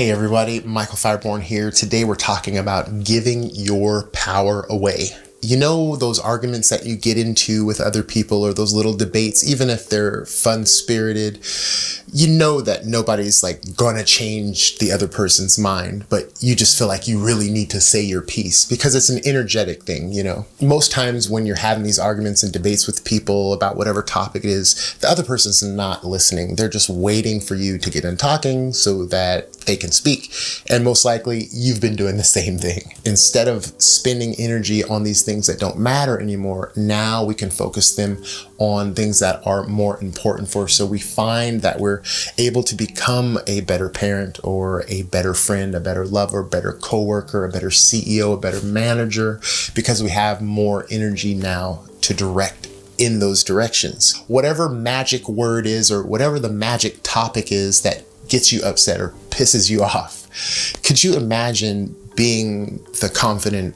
Hey everybody, Michael Fireborn here. Today we're talking about giving your power away. You know those arguments that you get into with other people or those little debates, even if they're fun-spirited, you know that nobody's gonna change the other person's mind, but you just feel like you really need to say your piece because it's an energetic thing, you know. Most times when you're having these arguments and debates with people about whatever topic it is, the other person's not listening. They're just waiting for you to get in talking so that they can speak. And most likely you've been doing the same thing. Instead of spending energy on these things that don't matter anymore, now we can focus them on things that are more important for us. So we find that we're able to become a better parent or a better friend, a better lover, a better coworker, a better CEO, a better manager, because we have more energy now to direct in those directions. Whatever magic word is or whatever the magic topic is that gets you upset or pisses you off, could you imagine being the confident,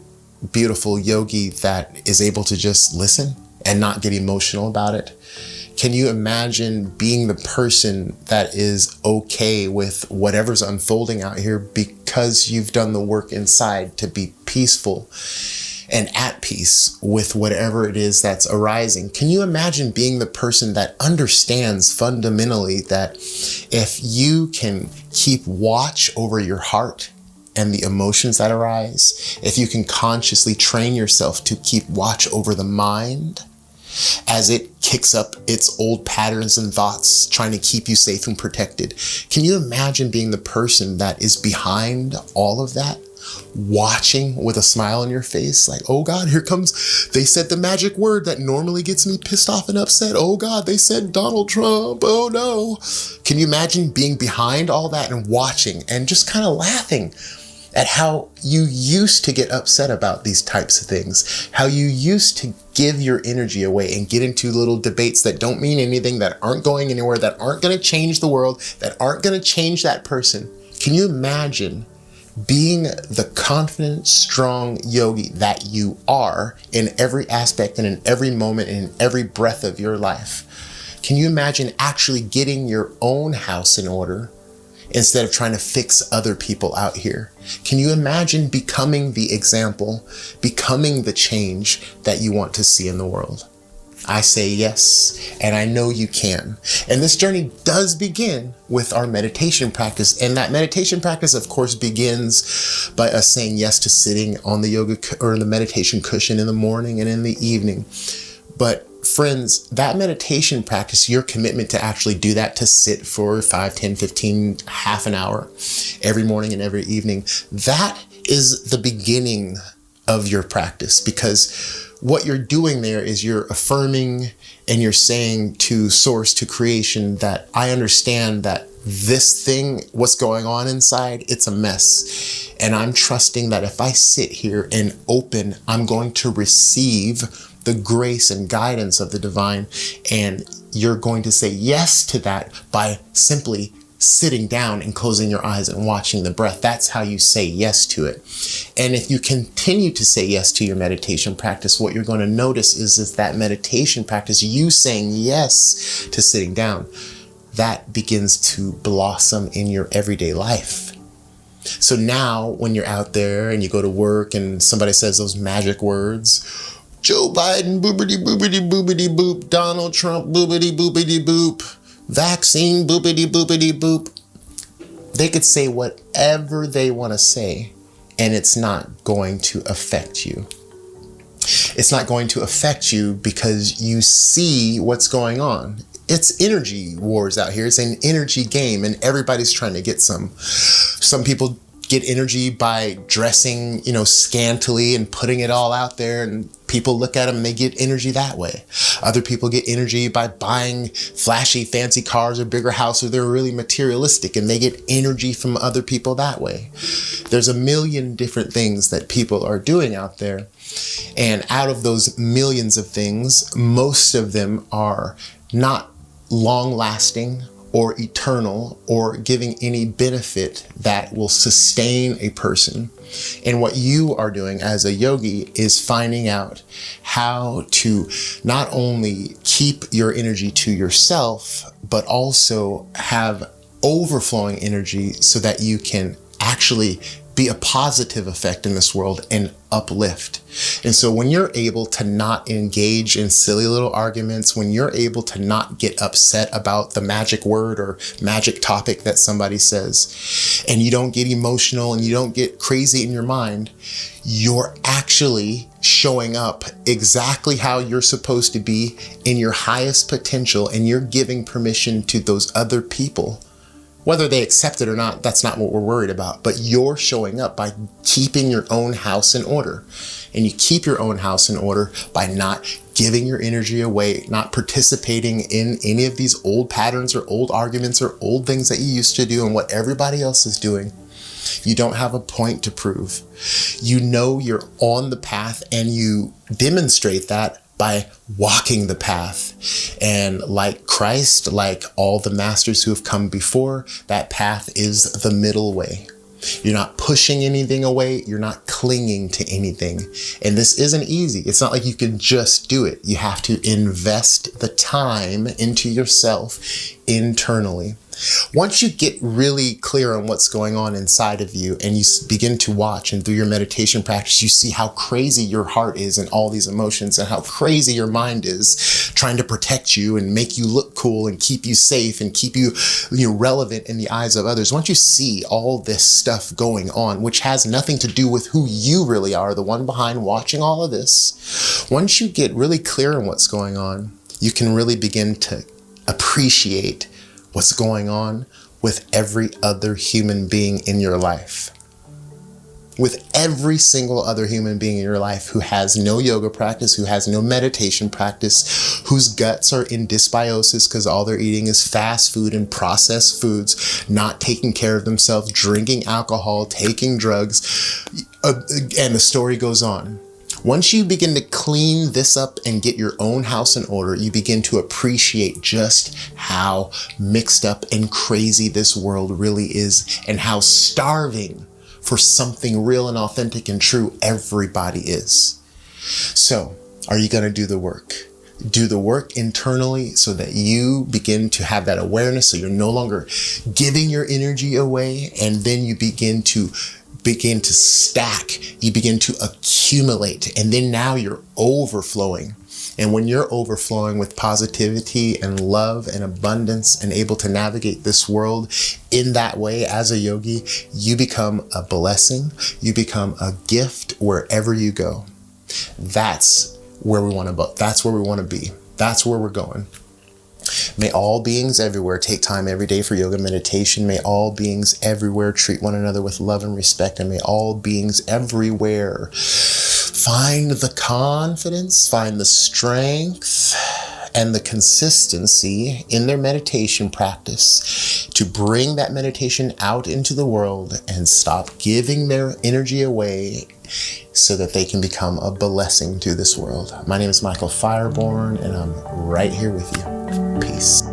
beautiful yogi that is able to just listen and not get emotional about it? Can you imagine being the person that is okay with whatever's unfolding out here because you've done the work inside to be peaceful and at peace with whatever it is that's arising? Can you imagine being the person that understands fundamentally that if you can keep watch over your heart and the emotions that arise, if you can consciously train yourself to keep watch over the mind as it kicks up its old patterns and thoughts, trying to keep you safe and protected? Can you imagine being the person that is behind all of that, watching with a smile on your face, like, oh God, here comes, they said the magic word that normally gets me pissed off and upset. Oh God, they said Donald Trump. Oh no. Can you imagine being behind all that and watching and just kind of laughing at how you used to get upset about these types of things, how you used to give your energy away and get into little debates that don't mean anything, that aren't going anywhere, that aren't going to change the world, that aren't going to change that person? Can you imagine being the confident, strong yogi that you are in every aspect and in every moment and in every breath of your life? Can you imagine actually getting your own house in order instead of trying to fix other people out here? Can you imagine becoming the example, becoming the change that you want to see in the world? I say yes, and I know you can. And this journey does begin with our meditation practice. And that meditation practice, of course, begins by us saying yes to sitting on the yoga or the meditation cushion in the morning and in the evening. But friends, that meditation practice, your commitment to actually do that, to sit for 5, 10, 15, half an hour every morning and every evening, that is the beginning of your practice, because what you're doing there is you're affirming and you're saying to source, to creation, that I understand that this thing, what's going on inside, it's a mess. And I'm trusting that if I sit here and open, I'm going to receive the grace and guidance of the divine. And you're going to say yes to that by simply sitting down and closing your eyes and watching the breath. That's how you say yes to it. And if you continue to say yes to your meditation practice, what you're going to notice is that meditation practice, you saying yes to sitting down, that begins to blossom in your everyday life. So now when you're out there and you go to work and somebody says those magic words, Joe Biden, boopity boopity boopity boop, Donald Trump, boopity boopity boop, vaccine, boopity boopity boop, they could say whatever they want to say, and it's not going to affect you. It's not going to affect you because you see what's going on. It's energy wars out here. It's an energy game, and everybody's trying to get some. Some people get energy by dressing, scantily and putting it all out there, and people look at them and they get energy that way. Other people get energy by buying flashy, fancy cars or bigger house, or they're really materialistic and they get energy from other people that way. There's a million different things that people are doing out there. And out of those millions of things, most of them are not long lasting or eternal or giving any benefit that will sustain a person. And what you are doing as a yogi is finding out how to not only keep your energy to yourself, but also have overflowing energy so that you can actually be a positive effect in this world and uplift. And so when you're able to not engage in silly little arguments, when you're able to not get upset about the magic word or magic topic that somebody says, and you don't get emotional and you don't get crazy in your mind, you're actually showing up exactly how you're supposed to be in your highest potential, and you're giving permission to those other people. Whether they accept it or not, that's not what we're worried about. But you're showing up by keeping your own house in order. And you keep your own house in order by not giving your energy away, not participating in any of these old patterns or old arguments or old things that you used to do and what everybody else is doing. You don't have a point to prove. You know you're on the path, and you demonstrate that by walking the path. And like Christ, like all the masters who have come before, that path is the middle way. You're not pushing anything away. You're not clinging to anything. And this isn't easy. It's not like you can just do it. You have to invest the time into yourself internally. Once you get really clear on what's going on inside of you, and you begin to watch, and through your meditation practice, you see how crazy your heart is and all these emotions, and how crazy your mind is trying to protect you and make you look cool and keep you safe and keep you, relevant in the eyes of others. Once you see all this stuff going on, which has nothing to do with who you really are, the one behind watching all of this, once you get really clear on what's going on, you can really begin to appreciate what's going on with every other human being in your life. With every single other human being in your life who has no yoga practice, who has no meditation practice, whose guts are in dysbiosis because all they're eating is fast food and processed foods, not taking care of themselves, drinking alcohol, taking drugs, and the story goes on. Once you begin to clean this up and get your own house in order, you begin to appreciate just how mixed up and crazy this world really is, and how starving for something real and authentic and true everybody is. So, are you going to do the work? Do the work internally so that you begin to have that awareness, so you're no longer giving your energy away, and then you begin to stack, you begin to accumulate, and then now you're overflowing. And when you're overflowing with positivity and love and abundance and able to navigate this world in that way as a yogi, you become a blessing, you become a gift wherever you go. That's where we want to That's where we want to be. That's where we're going. May all beings everywhere take time every day for yoga meditation. May all beings everywhere treat one another with love and respect. And may all beings everywhere find the confidence, find the strength, and the consistency in their meditation practice to bring that meditation out into the world and stop giving their energy away, so that they can become a blessing to this world. My name is Michael Fireborn, and I'm right here with you. Peace.